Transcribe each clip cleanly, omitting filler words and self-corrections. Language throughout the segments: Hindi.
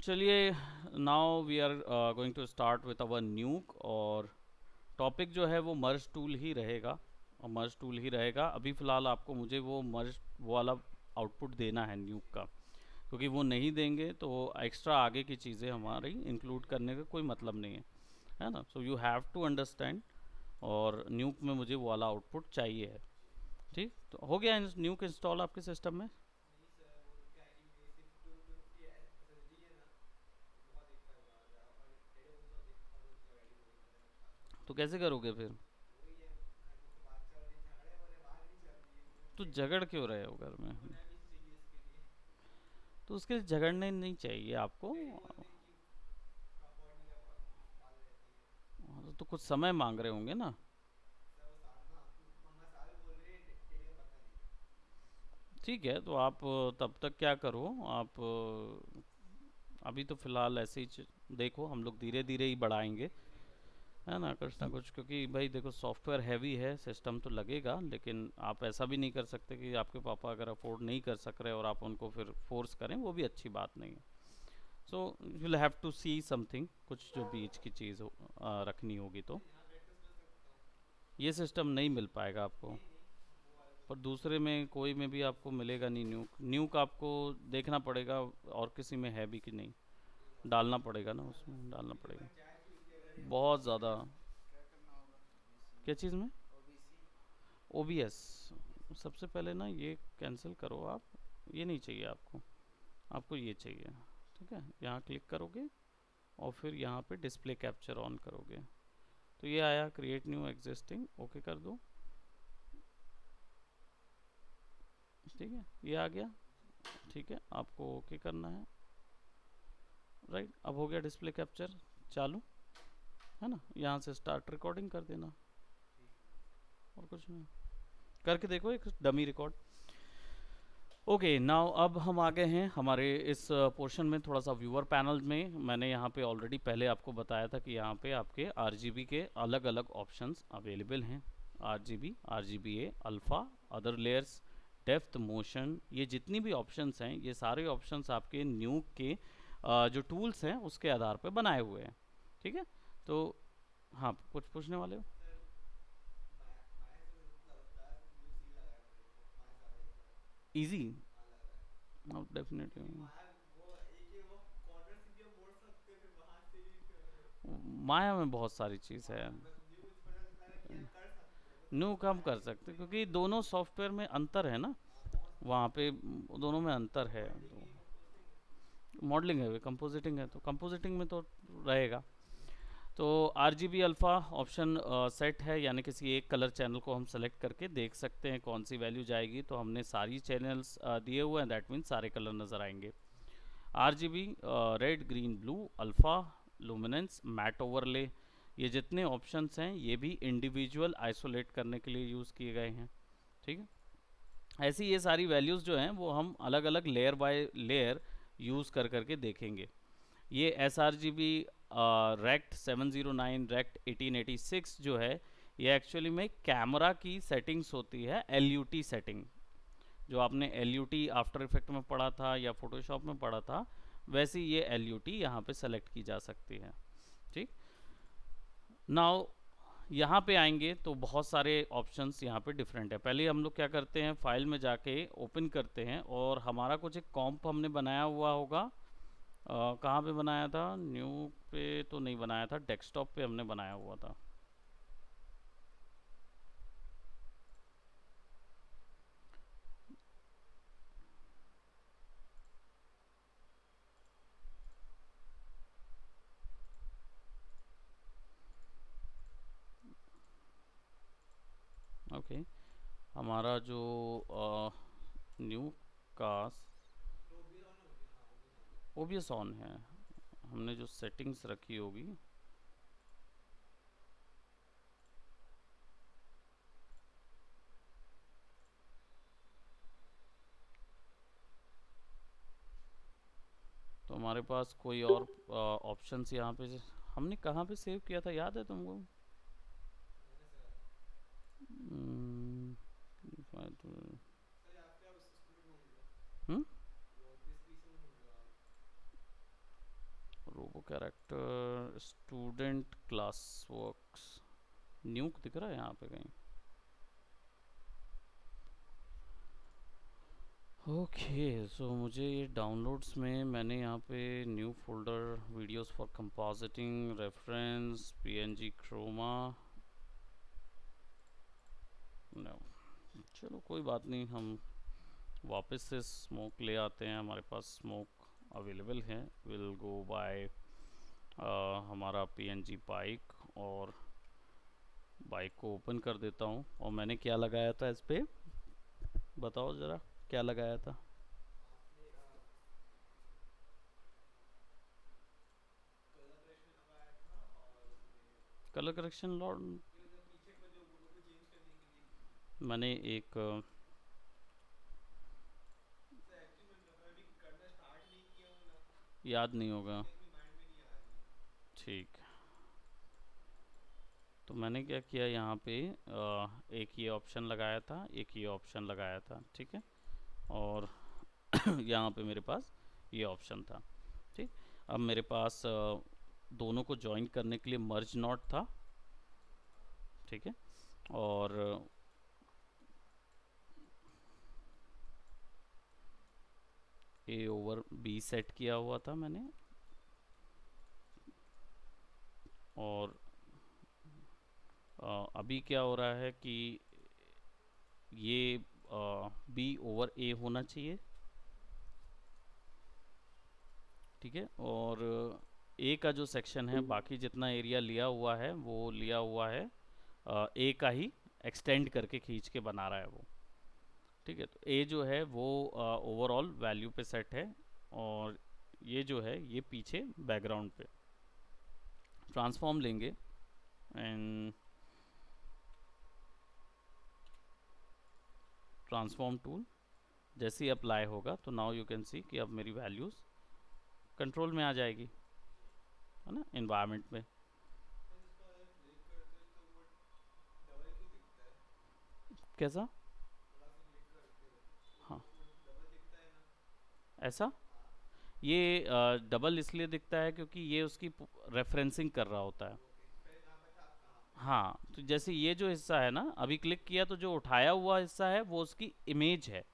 चलिए, now we are going to start with our Nuke. और टॉपिक जो है वो मर्ज टूल ही रहेगा। और मर्ज टूल ही रहेगा। अभी फ़िलहाल आपको मुझे वो मर्ज वो वाला आउटपुट देना है न्यूक का, क्योंकि वो नहीं देंगे तो एक्स्ट्रा आगे की चीज़ें हमारी इंक्लूड करने का कोई मतलब नहीं है ना। So you have to understand. और न्यूक में मुझे वो वाला आउटपुट चाहिए है। ठीक, तो हो गया न्यूक इंस्टॉल आपके सिस्टम में। तो कैसे करोगे फिर? तो झगड़ क्यों रहे हो घर में? तो उसके झगड़ने नहीं चाहिए आपको। तो कुछ समय मांग रहे होंगे ना। ठीक है, तो आप तब तक क्या करो आप, अभी तो फ़िलहाल ऐसे ही देखो, हम लोग धीरे धीरे ही बढ़ाएंगे, है ना कुछ, क्योंकि भाई देखो सॉफ्टवेयर हैवी है, सिस्टम तो लगेगा, लेकिन आप ऐसा भी नहीं कर सकते कि आपके पापा अगर अफोर्ड नहीं कर सक रहे और आप उनको फिर फोर्स करें, वो भी अच्छी बात नहीं है। So you will have to see something, कुछ जो बीच की चीज़ रखनी होगी तो ये सिस्टम नहीं मिल पाएगा आपको। पर दूसरे में कोई में भी आपको मिलेगा नहीं न्यूक। न्यूक आपको देखना पड़ेगा और किसी में है भी कि नहीं, डालना पड़ेगा ना, उसमें डालना पड़ेगा बहुत ज़्यादा। क्या चीज़ में? ओबीएस। सबसे पहले ना ये कैंसिल करो आप, ये नहीं चाहिए आपको, आपको ये चाहिए। ठीक है, यहाँ क्लिक करोगे और फिर यहाँ पे डिस्प्ले कैप्चर ऑन करोगे तो ये आया क्रिएट न्यू एग्जिस्टिंग, ओके कर दो। ठीक है, ये आ गया। ठीक है, आपको ओके करना है। राइट, अब हो गया डिस्प्ले कैप्चर चालू, है ना। यहाँ से स्टार्ट रिकॉर्डिंग कर देना, और कुछ नहीं। करके देखो एक डमी रिकॉर्ड। ओके, नाउ अब हम आ गए हैं हमारे इस पोर्शन में, थोड़ा सा व्यूअर पैनल में। मैंने यहाँ पे ऑलरेडी पहले आपको बताया था कि यहाँ पे आपके आरजीबी के अलग अलग ऑप्शंस अवेलेबल हैं। RGB, RGB A, alpha, other layers, depth, motion, ये जितनी भी ऑप्शंस हैं, ये सारे ऑप्शंस आपके न्यूक के जो टूल्स हैं उसके आधार पर बनाए हुए हैं। ठीक है, तो हाँ, कुछ पूछने वाले हो? Easy, definitely. माया में बहुत सारी चीज़ है। न्यू कम कर सकते क्योंकि दोनों सॉफ्टवेयर में अंतर है ना, वहाँ पे दोनों में अंतर है। तो मॉडलिंग है, कंपोजिटिंग है, तो कंपोजिटिंग में तो रहेगा। तो R G B alpha option set है, यानी किसी एक कलर चैनल को हम सेलेक्ट करके देख सकते हैं कौन सी वैल्यू जाएगी। तो हमने सारी चैनल्स दिए हुए हैं, दैट मीन्स सारे कलर नज़र आएंगे। R G B red, green, blue, alpha, luminance, matte overlay, ये जितने ऑप्शंस हैं ये भी इंडिविजुअल आइसोलेट करने के लिए यूज़ किए गए हैं। ठीक है, ऐसी ये सारी वैल्यूज़ जो हैं वो हम अलग अलग लेयर बाय लेयर यूज़ कर करके देखेंगे। ये S R G B rec 709, rec 1886 जो है, ये एक्चुअली में कैमरा की सेटिंग्स होती है, एल यू टी सेटिंग। जो आपने L U T after effect में पढ़ा था या फोटोशॉप में पढ़ा था, वैसे ये एल यू टी यहाँ पे सेलेक्ट की जा सकती है। ठीक, नाउ यहाँ पे आएंगे तो बहुत सारे ऑप्शंस यहाँ पे डिफरेंट है। पहले हम लोग क्या करते हैं, फाइल में जाके ओपन करते हैं और हमारा कुछ एक कॉम्प हमने बनाया हुआ होगा। कहाँ पे बनाया था? न्यू पे तो नहीं बनाया था, डेस्कटॉप पे हमने बनाया हुआ था। ओके, हमारा जो न्यू का ओबीएस ऑन है, हमने जो सेटिंग्स रखी होगी। तो हमारे पास कोई और ऑप्शंस यहाँ पे हमने कहाँ पे सेव किया था, याद है तुमको? हम्म, हम्म? Character student class works new दिख रहा है यहाँ पे कहीं? ओके सो मुझे ये डाउनलोड्स में मैंने यहाँ पे new folder videos for compositing reference PNG chroma no. चलो कोई बात नहीं, हम वापस से स्मोक ले आते हैं, हमारे पास स्मोक अवेलेबल है। विल गो बाय हमारा पीएनजी बाइक और बाइक को ओपन कर देता हूँ। और मैंने क्या लगाया था इस पे, बताओ ज़रा क्या लगाया था? कलर करेक्शन लॉर्ड मैंने एक याद नहीं होगा। ठीक, तो मैंने क्या किया यहाँ पे एक ये ऑप्शन लगाया था, एक ये ऑप्शन लगाया था, ठीक है। और यहाँ पे मेरे पास ये ऑप्शन था, ठीक। अब मेरे पास दोनों को ज्वाइन करने के लिए मर्ज नॉट था, ठीक है। और ए ओवर बी सेट किया हुआ था मैंने, और अभी क्या हो रहा है कि ये बी ओवर ए होना चाहिए, ठीक है। और ए का जो सेक्शन है, बाकी जितना एरिया लिया हुआ है वो लिया हुआ है ए का ही एक्सटेंड करके खींच के बना रहा है वो, ठीक है। तो ए जो है वो ओवरऑल वैल्यू पे सेट है, और ये जो है ये पीछे बैकग्राउंड पे। ट्रांसफॉर्म लेंगे एंड ट्रांसफॉर्म टूल जैसे ही अप्लाई होगा तो नाउ यू कैन सी कि अब मेरी वैल्यूज़ कंट्रोल में आ जाएगी, है ना, इन्वायरमेंट में। कैसा? हाँ, ऐसा ये डबल इसलिए दिखता है क्योंकि ये उसकी रेफरेंसिंग कर रहा होता है। हाँ, तो जैसे ये जो हिस्सा है ना, अभी क्लिक किया तो जो उठाया हुआ हिस्सा है वो उसकी इमेज है,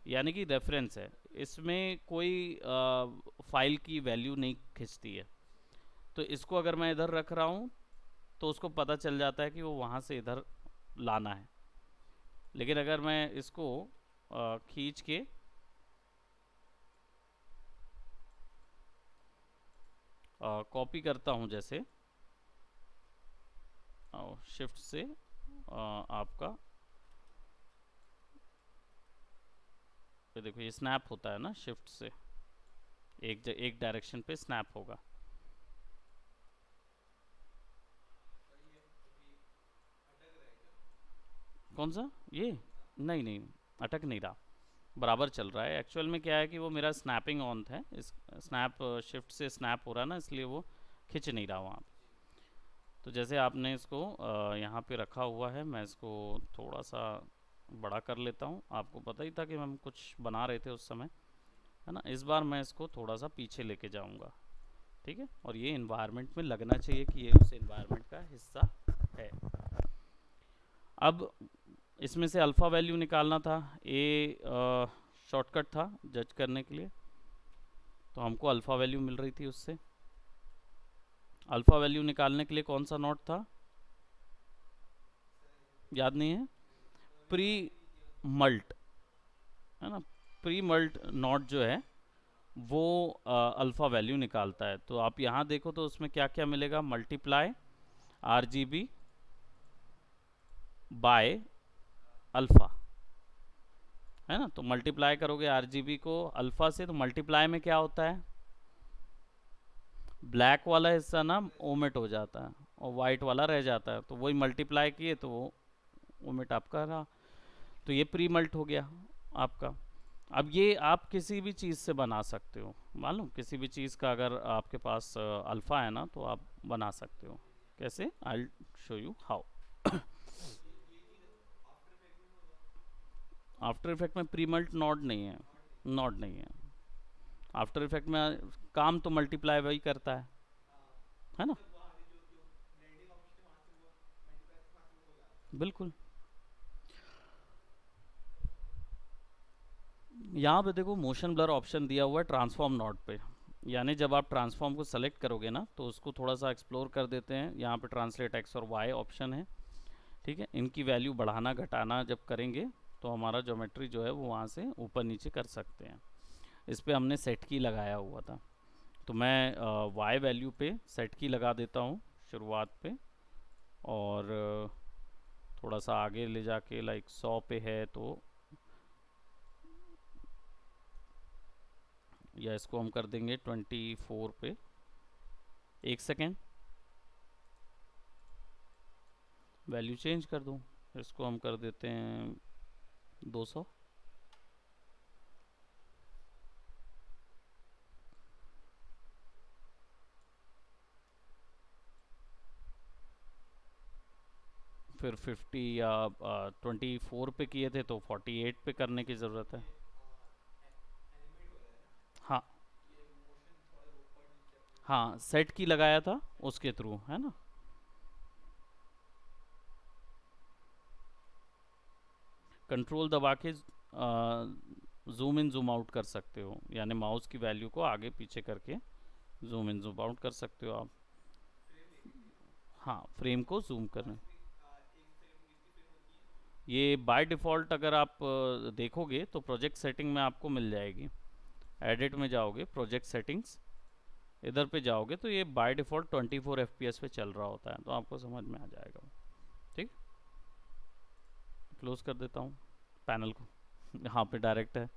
यानी कि रेफरेंस है। इसमें कोई फाइल की वैल्यू नहीं खिंचती है। तो इसको अगर मैं इधर रख रहा हूँ तो उसको पता चल जाता है कि वो वहाँ से इधर लाना है। लेकिन अगर मैं इसको खींच के कॉपी करता हूँ, जैसे शिफ्ट से आपका ये देखो ये स्नैप होता है ना, शिफ्ट से एक डायरेक्शन पे स्नैप होगा। कौन सा? ये नहीं नहीं, अटक नहीं रहा, बराबर चल रहा है। एक्चुअल में क्या है कि वो मेरा स्नैपिंग ऑन था, इस स्नैप शिफ्ट से स्नैप हो रहा है ना, इसलिए वो खिंच नहीं रहा वहाँ पे। तो जैसे आपने इसको यहाँ पे रखा हुआ है, मैं इसको थोड़ा सा बड़ा कर लेता हूँ। आपको पता ही था कि हम कुछ बना रहे थे उस समय, है ना। इस बार मैं इसको थोड़ा सा पीछे लेके जाऊँगा, ठीक है। और ये इन्वायरमेंट में लगना चाहिए कि ये उस इन्वायरमेंट का हिस्सा है। अब इसमें से अल्फ़ा वैल्यू निकालना था, ए शॉर्टकट था जज करने के लिए, तो हमको अल्फ़ा वैल्यू मिल रही थी उससे। अल्फ़ा वैल्यू निकालने के लिए कौन सा नोट था, याद नहीं है? प्री मल्ट, है ना। प्री मल्ट नोट जो है वो अल्फ़ा वैल्यू निकालता है। तो आप यहाँ देखो तो उसमें क्या क्या मिलेगा, multiply R G B by alpha, है ना। तो मल्टीप्लाई करोगे आर जी बी को अल्फ़ा से, तो मल्टीप्लाई में क्या होता है, ब्लैक वाला हिस्सा ना ओमिट हो जाता है और वाइट वाला रह जाता है। तो वही मल्टीप्लाई किए तो वो ओमिट आपका रहा। तो ये प्री मल्ट हो गया आपका। अब ये आप किसी भी चीज़ से बना सकते हो, मालूम, किसी भी चीज़ का अगर आपके पास अल्फ़ा है ना तो आप बना सकते हो। कैसे? I show you how. After effect में प्री मल्ट नॉड नहीं है, नॉड नहीं है। आफ्टर इफेक्ट में काम तो मल्टीप्लाई वही करता है, है ना। बिल्कुल। यहाँ पे देखो मोशन ब्लर ऑप्शन दिया हुआ है ट्रांसफॉर्म नॉट पे, यानी जब आप ट्रांसफॉर्म को सेलेक्ट करोगे ना तो उसको थोड़ा सा एक्सप्लोर कर देते हैं। यहाँ पे ट्रांसलेट एक्स और वाई ऑप्शन है, ठीक है। इनकी वैल्यू बढ़ाना घटाना जब करेंगे तो हमारा ज्योमेट्री जो है वो वहाँ से ऊपर नीचे कर सकते हैं। इस पर हमने सेट की लगाया हुआ था, तो मैं वाई वैल्यू पे सेट की लगा देता हूँ शुरुआत पे, और थोड़ा सा आगे ले जाके लाइक 100 पे है तो, या इसको हम कर देंगे 24 पे। एक सेकेंड, वैल्यू चेंज कर दूँ, इसको हम कर देते हैं 200। फिर 50 या 24 पे किए थे तो 48 पे करने की ज़रूरत है। हाँ हाँ, सेट की लगाया था उसके थ्रू, है ना। कंट्रोल दबा के जूम इन जूम आउट कर सकते हो, यानी माउस की वैल्यू को आगे पीछे करके जूम इन जूम आउट कर सकते हो आप। हाँ, फ्रेम को जूम करना। ये बाय डिफ़ॉल्ट अगर आप देखोगे तो प्रोजेक्ट सेटिंग में आपको मिल जाएगी। एडिट में जाओगे, प्रोजेक्ट सेटिंग्स, इधर पे जाओगे तो ये बाय डिफ़ॉल्ट 24 FPS पे चल रहा होता है, तो आपको समझ में आ जाएगा। ठीक, क्लोज कर देता हूँ पैनल को। यहाँ पे डायरेक्ट है।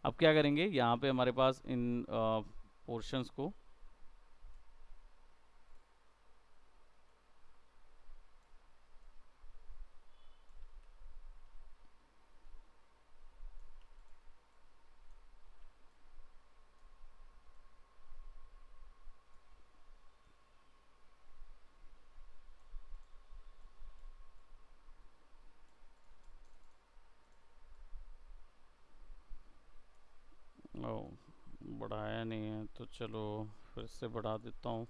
अब क्या करेंगे, यहाँ पे हमारे पास इन पोर्शंस को बढ़ाया नहीं है तो चलो फिर से बढ़ा देता हूँ।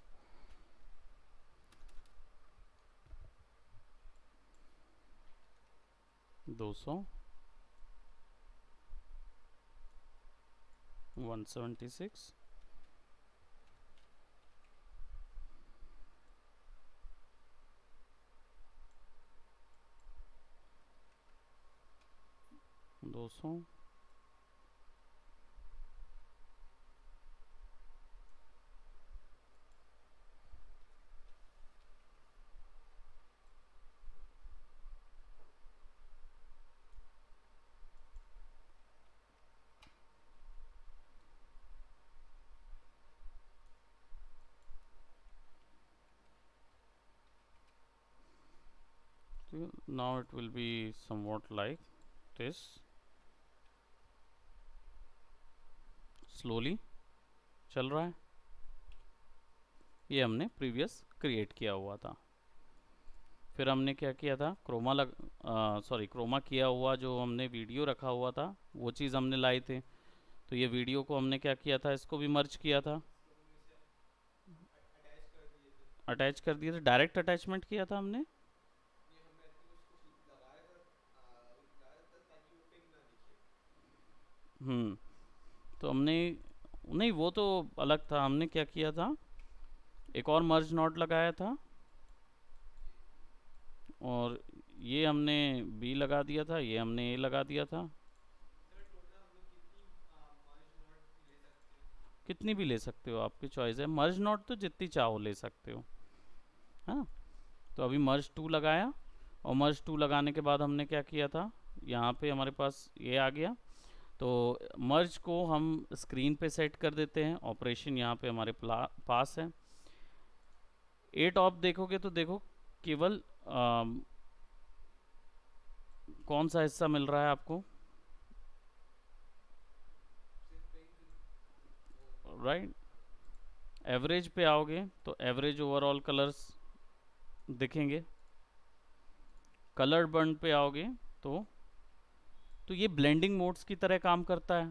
200, 176, 200, now it will be somewhat like this, slowly चल रहा है। ये हमने प्रीवियस क्रिएट किया हुआ था। फिर हमने क्या किया था, क्रोमा किया हुआ जो हमने वीडियो रखा हुआ था वो चीज़ हमने लाई थे। तो ये वीडियो को हमने क्या किया था, इसको भी मर्ज किया था, अटैच कर दिए थे, डायरेक्ट अटैचमेंट किया था हमने। तो हमने, नहीं वो तो अलग था, हमने क्या किया था, एक और मर्ज नॉट लगाया था, और ये हमने बी लगा दिया था, ये हमने ए लगा दिया था। कितनी भी ले सकते हो, आपकी चॉइस है, मर्ज नॉट तो जितनी चाहो ले सकते हो, हाँ। तो अभी मर्ज टू लगाया, और मर्ज टू लगाने के बाद हमने क्या किया था, यहाँ पे हमारे पास ये आ गया। तो मर्ज को हम स्क्रीन पे सेट कर देते हैं, ऑपरेशन यहाँ पे हमारे पास है। ए टॉप देखोगे तो देखो केवल कौन सा हिस्सा मिल रहा है आपको, राइट। एवरेज पे आओगे तो एवरेज ओवरऑल कलर्स दिखेंगे। कलर बर्न पे आओगे तो ये ब्लेंडिंग मोड्स की तरह काम करता है।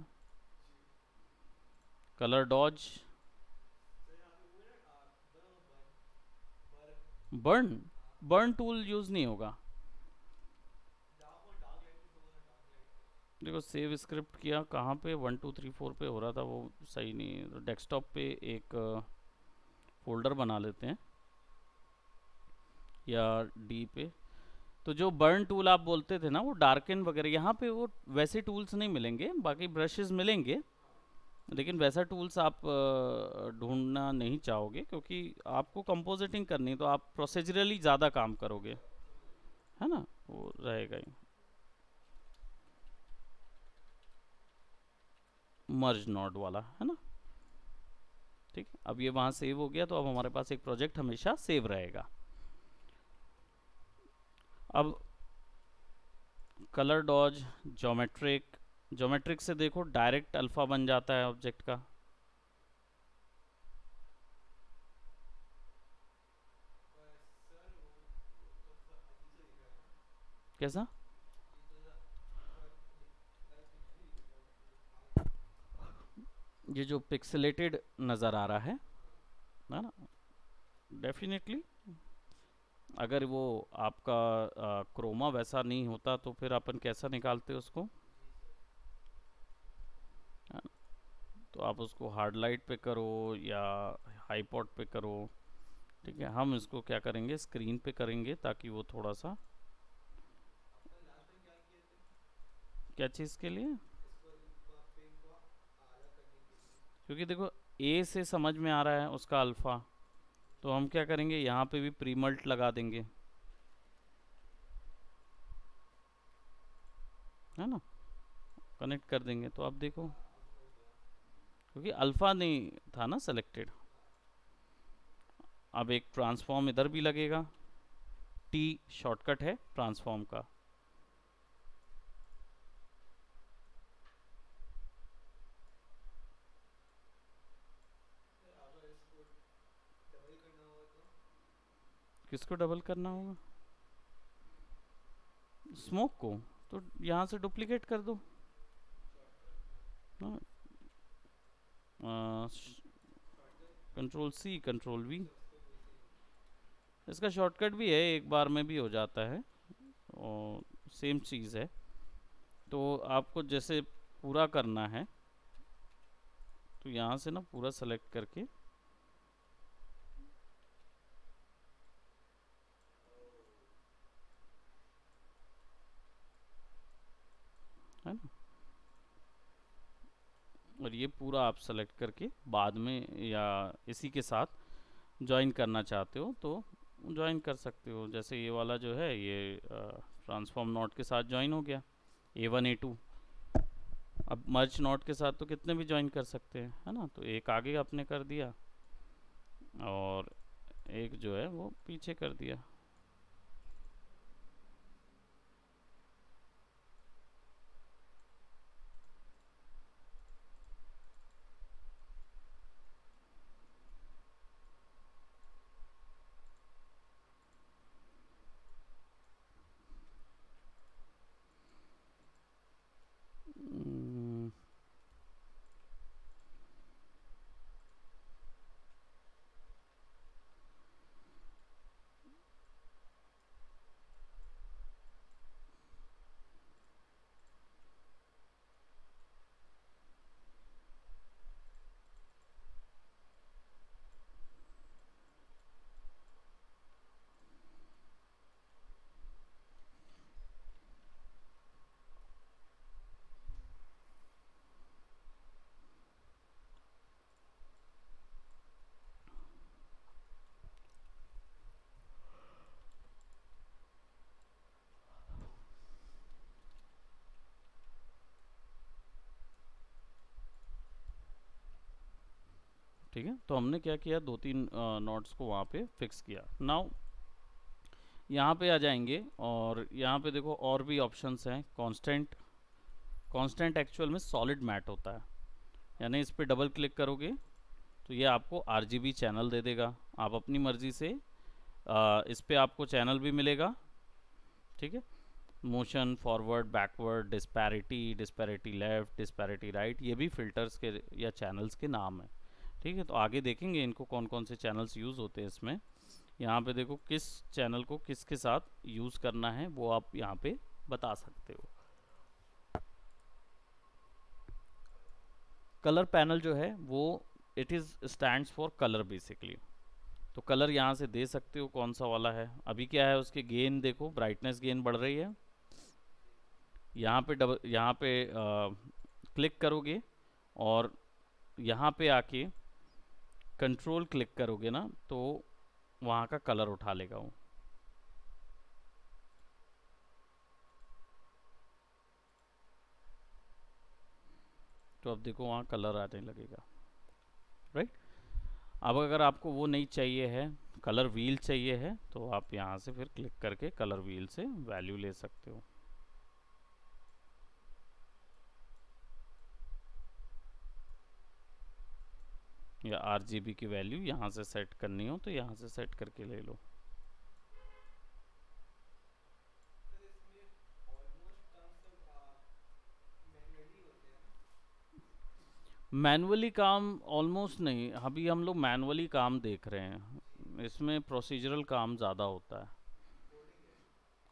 Colour dodge, burn burn tool use नहीं होगा। देखो सेव स्क्रिप्ट किया कहाँ पे, 1 2 3 4 पे हो रहा था, वो सही नहीं है। तो डेस्कटॉप पे एक फोल्डर बना लेते हैं, या डी पे। तो जो बर्न टूल आप बोलते थे ना, वो डार्कन वगैरह, यहाँ पे वो वैसे टूल्स नहीं मिलेंगे, बाकी ब्रशेस मिलेंगे, लेकिन वैसा टूल्स आप ढूंढना नहीं चाहोगे, क्योंकि आपको कंपोजिटिंग करनी है तो आप प्रोसीजरली ज़्यादा काम करोगे, है ना, वो रहेगा ही। मर्ज नोड वाला है ना। ठीक, अब ये वहाँ सेव हो गया, तो अब हमारे पास एक प्रोजेक्ट हमेशा सेव रहेगा। अब कलर डॉज, ज्योमेट्रिक, ज्योमेट्रिक से देखो डायरेक्ट अल्फा बन जाता है ऑब्जेक्ट का। कैसा? ये जो पिक्सेलेटेड नज़र आ रहा है ना, डेफिनेटली अगर वो आपका क्रोमा वैसा नहीं होता तो फिर अपन कैसा निकालते उसको, है ना? तो आप उसको हार्ड लाइट पे करो या हाईपॉट पे करो। ठीक है, हम इसको क्या करेंगे, स्क्रीन पे करेंगे, ताकि वो थोड़ा सा। क्या चीज़ के लिए? क्योंकि देखो ए से समझ में आ रहा है उसका अल्फ़ा, तो हम क्या करेंगे, यहाँ पे भी प्रीमल्ट लगा देंगे, है ना, कनेक्ट कर देंगे। तो अब देखो, क्योंकि अल्फ़ा नहीं था ना सेलेक्टेड। अब एक ट्रांसफॉर्म इधर भी लगेगा, टी शॉर्टकट है ट्रांसफॉर्म का। किसको डबल करना होगा? स्मोक को। तो यहाँ से डुप्लीकेट कर दो, कंट्रोल सी कंट्रोल वी। इसका शॉर्टकट भी है, एक बार में भी हो जाता है, और सेम चीज़ है। तो आपको जैसे पूरा करना है, तो यहाँ से ना पूरा सेलेक्ट करके, है ना, और ये पूरा आप सेलेक्ट करके बाद में या इसी के साथ ज्वाइन करना चाहते हो तो ज्वाइन कर सकते हो। जैसे ये वाला जो है, ये ट्रांसफॉर्म नोट के साथ ज्वाइन हो गया, A1 A2। अब मर्ज नोट के साथ तो कितने भी ज्वाइन कर सकते हैं, है ना। तो एक आगे आपने कर दिया, और एक जो है वो पीछे कर दिया, हम्म, ठीक है। तो हमने क्या किया, 2 3 नोट्स को वहाँ पे फिक्स किया। नाउ यहाँ पे आ जाएंगे, और यहाँ पे देखो और भी ऑप्शंस हैं। कांस्टेंट, कांस्टेंट एक्चुअल में सॉलिड मैट होता है, यानी इस पर डबल क्लिक करोगे तो ये आपको आरजीबी चैनल दे देगा। आप अपनी मर्ज़ी से इस पे आपको चैनल भी मिलेगा, ठीक है, motion, forward, backward, disparity, disparity left, disparity right, ये भी फ़िल्टर्स के या चैनल्स के नाम है। ठीक है, तो आगे देखेंगे इनको कौन कौन से चैनल्स यूज़ होते हैं इसमें। यहाँ पे देखो किस चैनल को किसके साथ यूज़ करना है वो आप यहाँ पे बता सकते हो। कलर पैनल जो है वो it is stands for colour basically. तो कलर यहाँ से दे सकते हो कौन सा वाला है। अभी क्या है उसके गेन देखो, ब्राइटनेस गेन बढ़ रही है। यहाँ पे क्लिक करोगे और यहाँ पे आके कंट्रोल क्लिक करोगे ना तो वहाँ का कलर उठा लेगा वो। तो अब देखो वहाँ कलर आने लगेगा, राइट। अब अगर आपको वो नहीं चाहिए है, कलर व्हील चाहिए है, तो आप यहाँ से फिर क्लिक करके कलर व्हील से वैल्यू ले सकते हो। या RGB की वैल्यू यहाँ से सेट करनी हो तो यहाँ से सेट करके ले लो। मैनुअली काम ऑलमोस्ट नहीं, अभी हम लोग मैनुअली काम देख रहे हैं, इसमें प्रोसीजरल काम ज़्यादा होता है।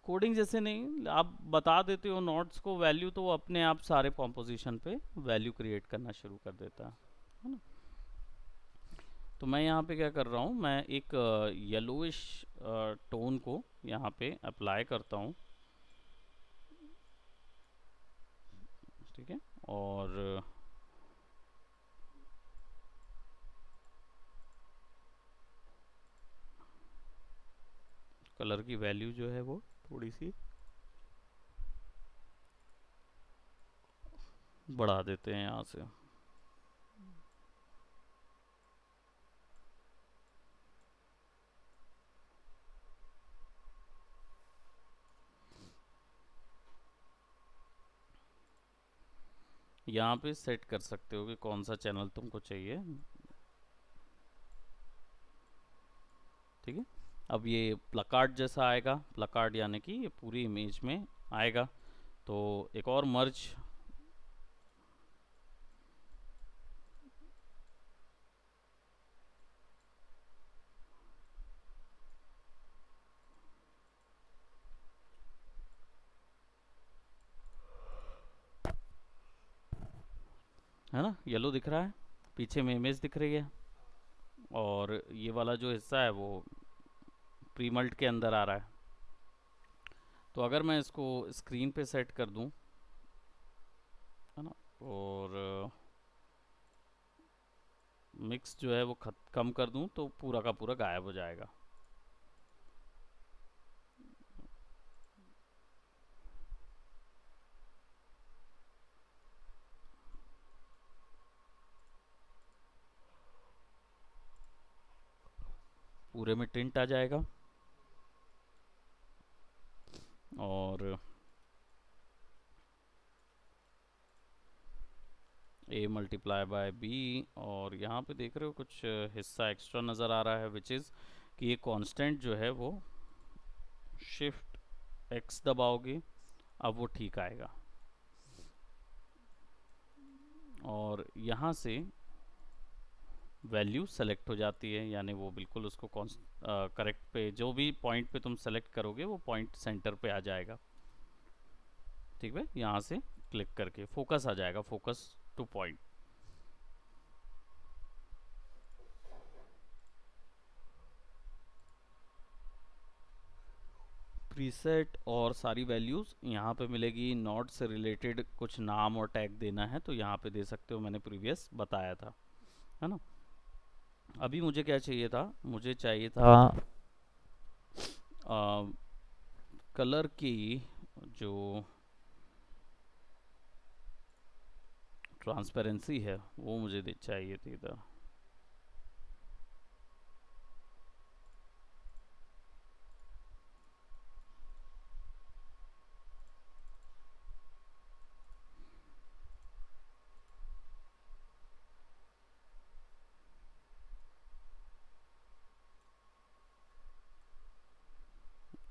कोडिंग जैसे नहीं, आप बता देते हो नोट्स को वैल्यू तो वो अपने आप सारे कॉम्पोजिशन पे वैल्यू क्रिएट करना शुरू कर देता है ना। तो मैं यहाँ पे क्या कर रहा हूँ, मैं एक येलोइश टोन को यहाँ पे अप्लाई करता हूँ, ठीक है। और कलर की वैल्यू जो है वो थोड़ी सी बढ़ा देते हैं यहाँ से। यहाँ पे सेट कर सकते हो कि कौन सा चैनल तुमको चाहिए, ठीक है। अब ये प्लकार्ड जैसा आएगा, प्लकार्ड यानी कि ये पूरी इमेज में आएगा। तो एक और मर्ज, है ना, येलो दिख रहा है, पीछे में इमेज दिख रही है, और ये वाला जो हिस्सा है वो प्रीमल्ट के अंदर आ रहा है। तो अगर मैं इसको स्क्रीन पे सेट कर दूं, है ना, और मिक्स जो है वो कम कर दूं तो पूरा का पूरा गायब हो जाएगा। पूरे में टिंट आ जाएगा, और A मल्टीप्लाई बाय B, और यहाँ पे देख रहे हो कुछ हिस्सा एक्स्ट्रा नज़र आ रहा है, विच इज़ कि ये कांस्टेंट जो है वो शिफ्ट X दबाओगे अब वो ठीक आएगा। और यहाँ से वैल्यू सेलेक्ट हो जाती है, यानी वो बिल्कुल उसको करेक्ट पे, जो भी पॉइंट पे तुम सेलेक्ट करोगे वो पॉइंट सेंटर पे आ जाएगा, ठीक है। यहाँ से क्लिक करके फोकस आ जाएगा, फोकस टू पॉइंट। प्रीसेट और सारी वैल्यूज़ यहाँ पे मिलेगी। नोड से रिलेटेड कुछ नाम और टैग देना है तो यहाँ पे दे सकते हो, मैंने प्रीवियस बताया था, है ना। अभी मुझे क्या चाहिए था, मुझे चाहिए था कलर की जो ट्रांसपेरेंसी है वो मुझे चाहिए थी था।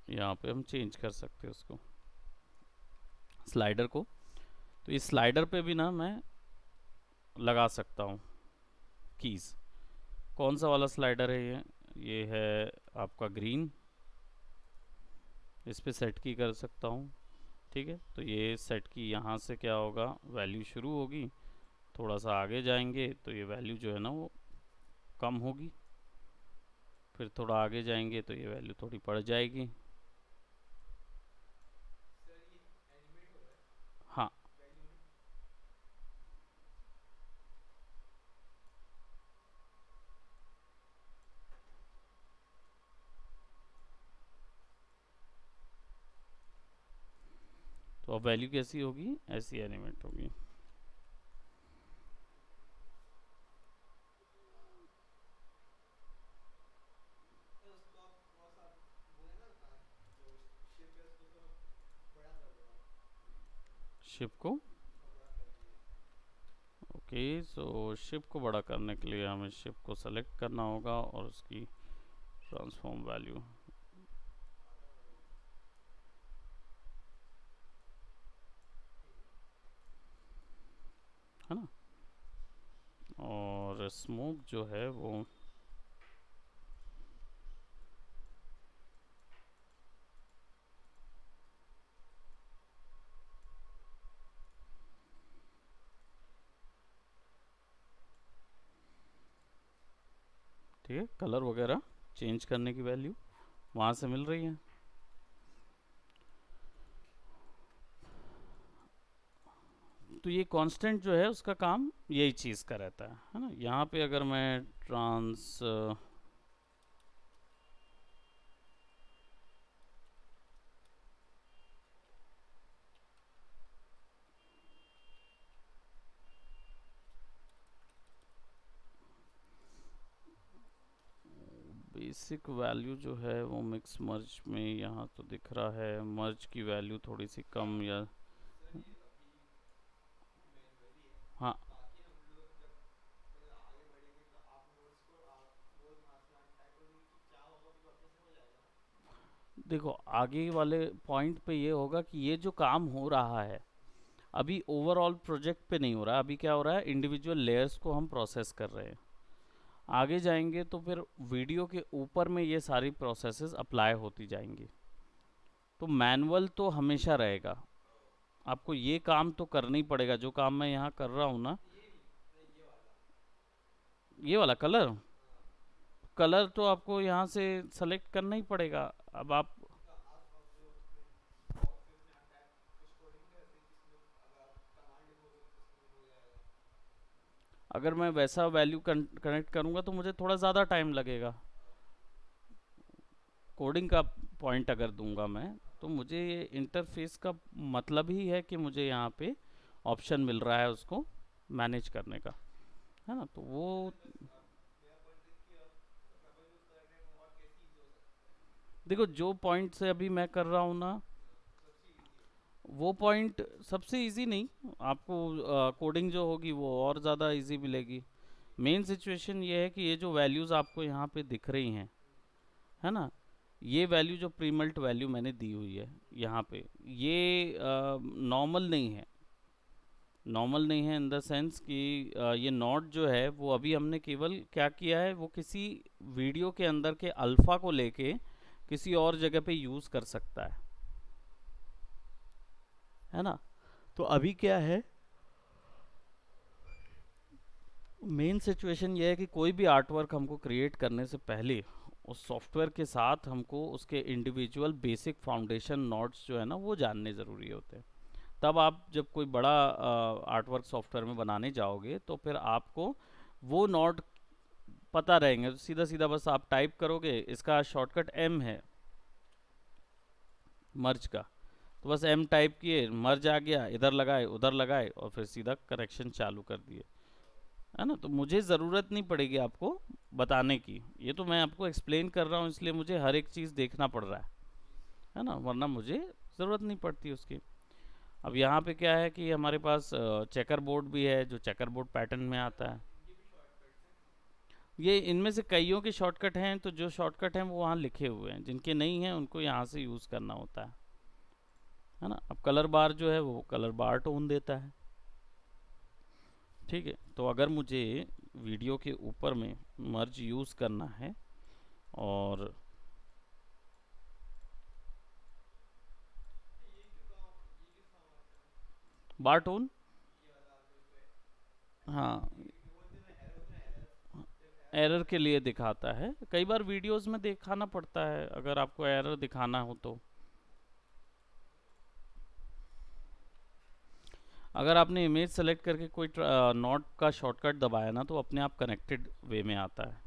यहाँ पे हम चेंज कर सकते हैं उसको, स्लाइडर को। तो इस स्लाइडर पे भी ना मैं लगा सकता हूँ कीज़। कौन सा वाला स्लाइडर है ये, ये है आपका ग्रीन, इस पे सेट की कर सकता हूँ। ठीक है, तो ये सेट की यहाँ से क्या होगा, वैल्यू शुरू होगी, थोड़ा सा आगे जाएंगे तो ये वैल्यू जो है ना वो कम होगी, फिर थोड़ा आगे जाएंगे तो ये वैल्यू थोड़ी बढ़ जाएगी। हाँ, तो अब वैल्यू कैसी होगी, ऐसी एनिमेट होगी। शिप को, ओके, सो शिप को बड़ा करने के लिए हमें शिप को सेलेक्ट करना होगा और उसकी ट्रांसफॉर्म वैल्यू, है ना, और स्मोक जो है वो ठीक है, कलर वगैरह चेंज करने की वैल्यू वहाँ से मिल रही है। तो ये कांस्टेंट जो है उसका काम यही चीज़ का रहता है ना। यहाँ पे अगर मैं ट्रांस बेसिक वैल्यू जो है वो मिक्स मर्ज में यहाँ तो दिख रहा है, मर्ज की वैल्यू थोड़ी सी कम या हाँ, देखो आगे वाले पॉइंट पे ये होगा कि ये जो काम हो रहा है अभी ओवरऑल प्रोजेक्ट पे नहीं हो रहा है, अभी क्या हो रहा है, इंडिविजुअल लेयर्स को हम प्रोसेस कर रहे हैं। आगे जाएंगे तो फिर वीडियो के ऊपर में ये सारी प्रोसेसेस अप्लाई होती जाएंगी। तो मैनुअल तो हमेशा रहेगा, आपको ये काम तो करना ही पड़ेगा, जो काम मैं यहाँ कर रहा हूँ ना, ये वाला कलर, कलर तो आपको यहाँ से सेलेक्ट करना ही पड़ेगा। अब आप अगर मैं वैसा वैल्यू कनेक्ट करूँगा तो मुझे थोड़ा ज़्यादा टाइम लगेगा। कोडिंग का पॉइंट अगर दूंगा मैं, तो मुझे ये इंटरफेस का मतलब ही है कि मुझे यहाँ पे ऑप्शन मिल रहा है उसको मैनेज करने का, है ना, तो वो देखो जो पॉइंट से अभी मैं कर रहा हूँ ना, वो पॉइंट सबसे इजी नहीं, आपको कोडिंग जो होगी वो और ज़्यादा इजी मिलेगी। मेन सिचुएशन ये है कि ये जो वैल्यूज़ आपको यहाँ पे दिख रही हैं, है ना, ये वैल्यू जो प्रीमल्ट वैल्यू मैंने दी हुई है यहाँ पे, ये नॉर्मल नहीं है। नॉर्मल नहीं है इन द सेंस कि ये नॉट जो है वो अभी हमने केवल क्या किया है, वो किसी वीडियो के अंदर के अल्फ़ा को लेके किसी और जगह पे यूज़ कर सकता है ना। तो अभी क्या है, मेन सिचुएशन ये है कि कोई भी आर्ट वर्क हमको क्रिएट करने से पहले उस सॉफ्टवेयर के साथ हमको उसके इंडिविजुअल बेसिक फाउंडेशन नोट्स जो है ना वो जानने ज़रूरी होते हैं। तब आप जब कोई बड़ा आर्ट वर्क सॉफ्टवेयर में बनाने जाओगे तो फिर आपको वो नोट पता रहेंगे, तो सीधा सीधा बस आप टाइप करोगे, इसका शॉर्टकट एम है मर्ज का, तो बस एम टाइप किए, मर्ज आ गया, इधर लगाए उधर लगाए और फिर सीधा करेक्शन चालू कर दिए, है ना। तो मुझे ज़रूरत नहीं पड़ेगी आपको बताने की, ये तो मैं आपको एक्सप्लेन कर रहा हूँ इसलिए मुझे हर एक चीज़ देखना पड़ रहा है ना, वरना मुझे ज़रूरत नहीं पड़ती उसकी। अब यहाँ पे क्या है कि हमारे पास चेकर बोर्ड भी है जो चेकर बोर्ड पैटर्न में आता है। ये इनमें से कईयों के शॉर्टकट हैं, तो जो शॉर्टकट हैं वो वहाँ लिखे हुए हैं, जिनके नहीं हैं उनको यहाँ से यूज़ करना होता है ना। अब कलर बार जो है वो कलर बार टोन देता है, ठीक है। तो अगर मुझे वीडियो के ऊपर में मर्ज यूज़ करना है और बारटोन, हाँ, एरर के लिए दिखाता है। कई बार वीडियोस में दिखाना पड़ता है अगर आपको एरर दिखाना हो तो। अगर आपने इमेज सेलेक्ट करके कोई नॉट का शॉर्टकट दबाया ना तो अपने आप कनेक्टेड वे में आता है।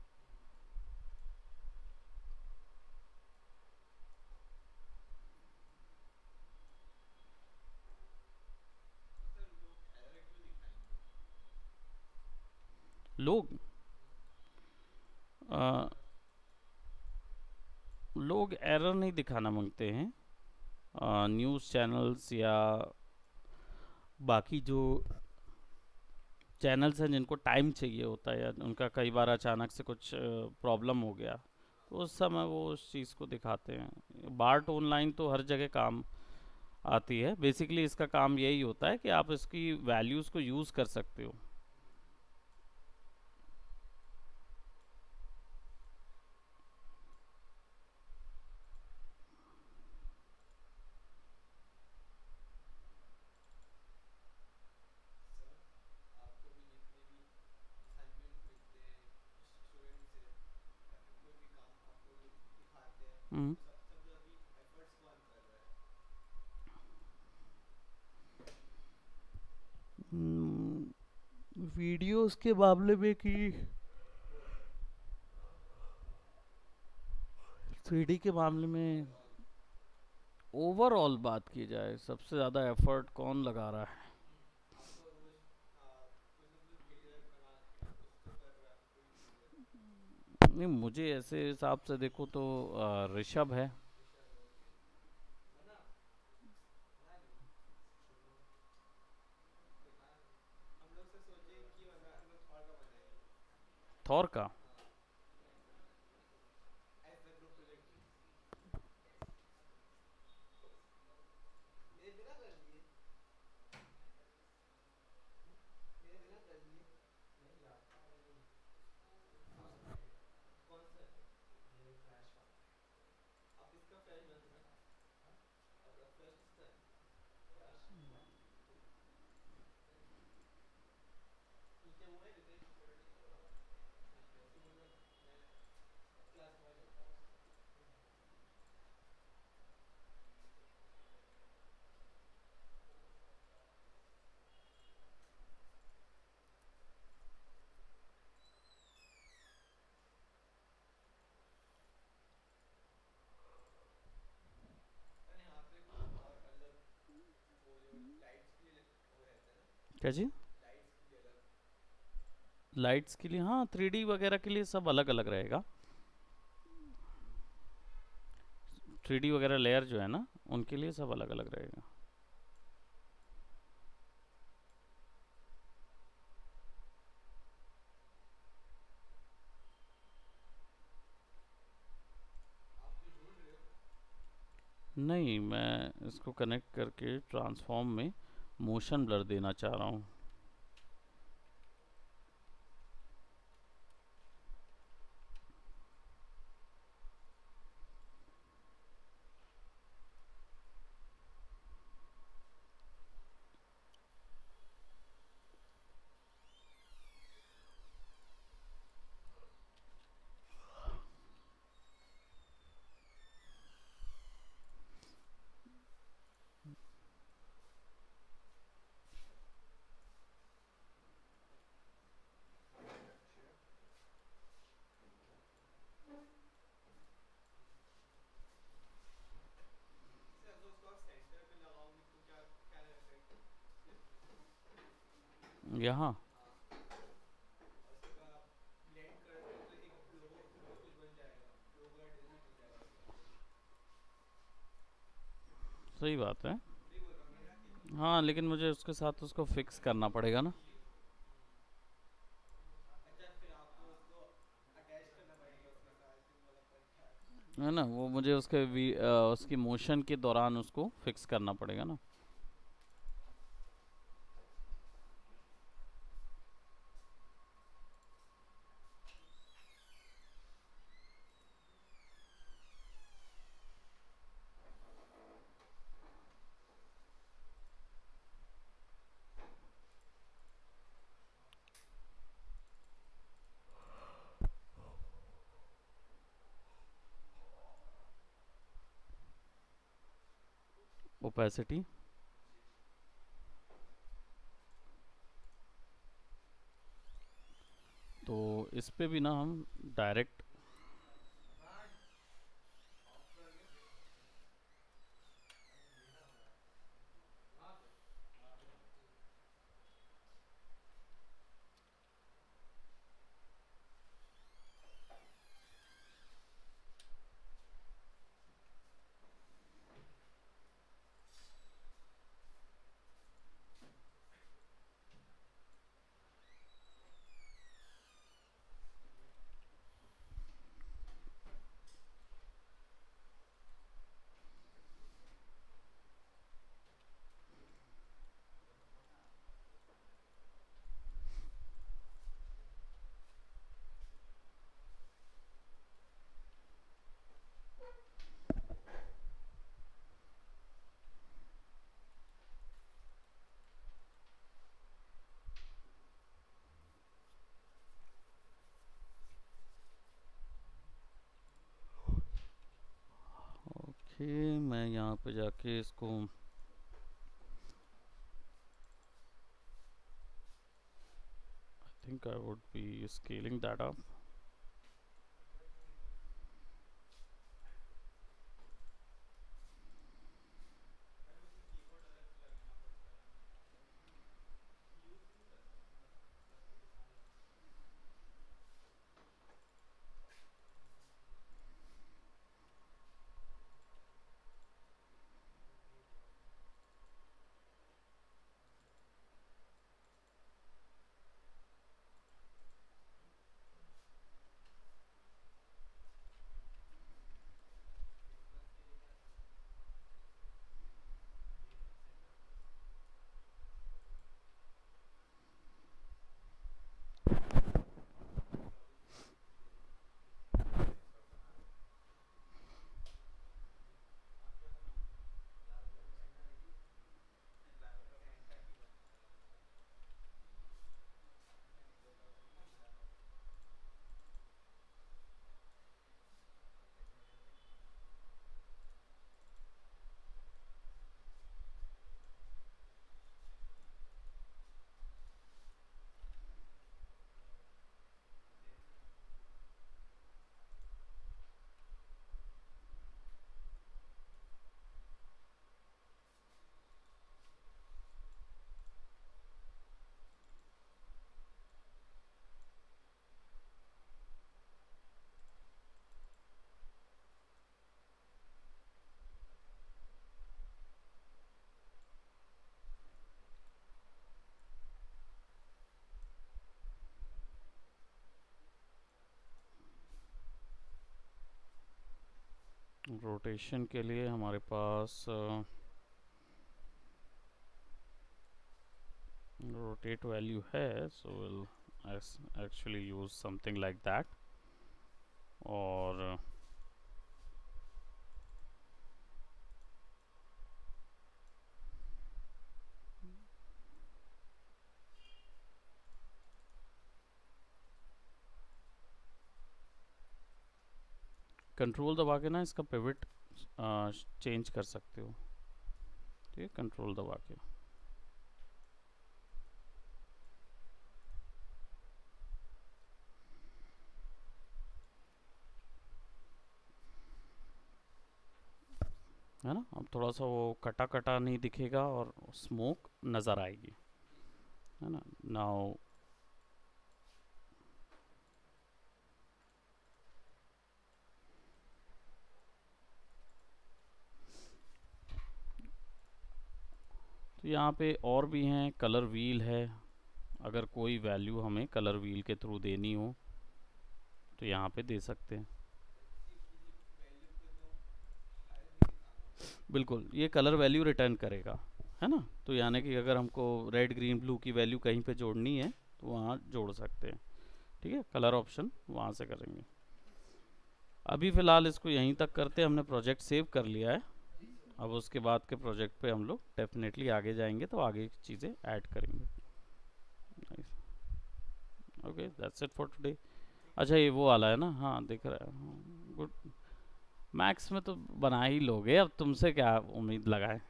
लोग अ, लोग एरर नहीं दिखाना मांगते हैं। न्यूज़ चैनल्स या बाकी जो चैनल्स हैं जिनको टाइम चाहिए होता है या उनका कई बार अचानक से कुछ प्रॉब्लम हो गया तो उस समय वो उस चीज़ को दिखाते हैं। बार्ट ऑनलाइन तो हर जगह काम आती है। बेसिकली इसका काम यही होता है कि आप इसकी वैल्यूज़ को यूज़ कर सकते हो। हम्म। वीडियोस के मामले में कि 3D के मामले में ओवरऑल बात की जाए सबसे ज़्यादा एफर्ट कौन लगा रहा है? नहीं, मुझे ऐसे हिसाब से देखो तो ऋषभ है। थॉर का? क्या जी? लाइट्स के लिए हाँ, 3D वगैरह के लिए सब अलग अलग रहेगा। 3D वगैरह लेयर जो है ना उनके लिए सब अलग अलग रहेगा। नहीं, मैं इसको कनेक्ट करके ट्रांसफॉर्म में मोशन ब्लर देना चाह रहा हूँ। यहाँ सही बात है। हाँ, लेकिन मुझे उसके साथ उसको फिक्स करना पड़ेगा ना। है ना, वो मुझे उसके उसकी मोशन के दौरान उसको फिक्स करना पड़ेगा ना। ओपेसिटी, तो इस पे भी ना हम डायरेक्ट ओके, मैं यहाँ पे जाके इसको I think I would be scaling that up. Rotation के लिए हमारे पास रोटेट वैल्यू है, so will actually use something like that. और कंट्रोल दबा के ना इसका पिवट चेंज कर सकते हो। ठीक है, कंट्रोल दबा के। है ना, अब थोड़ा सा वो कटा कटा नहीं दिखेगा और स्मोक नज़र आएगी, है ना। नाउ तो यहाँ पे और भी हैं, कलर व्हील है। अगर कोई वैल्यू हमें कलर व्हील के थ्रू देनी हो तो यहाँ पे दे सकते हैं। बिल्कुल, ये कलर वैल्यू रिटर्न करेगा, है ना। तो यानी कि अगर हमको रेड ग्रीन ब्लू की वैल्यू कहीं पे जोड़नी है तो वहाँ जोड़ सकते हैं। ठीक है, कलर ऑप्शन वहाँ से करेंगे। अभी फ़िलहाल इसको यहीं तक करते हैं, हमने प्रोजेक्ट सेव कर लिया है। अब उसके बाद के प्रोजेक्ट पे हम लोग डेफिनेटली आगे जाएंगे तो आगे की चीज़ें ऐड करेंगे। Okay, that's it for today. अच्छा, ये वो वाला है ना, हाँ दिख रहा है, गुड। मैक्स में तो बना ही लोगे, अब तुमसे क्या उम्मीद लगाए।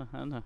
है ना।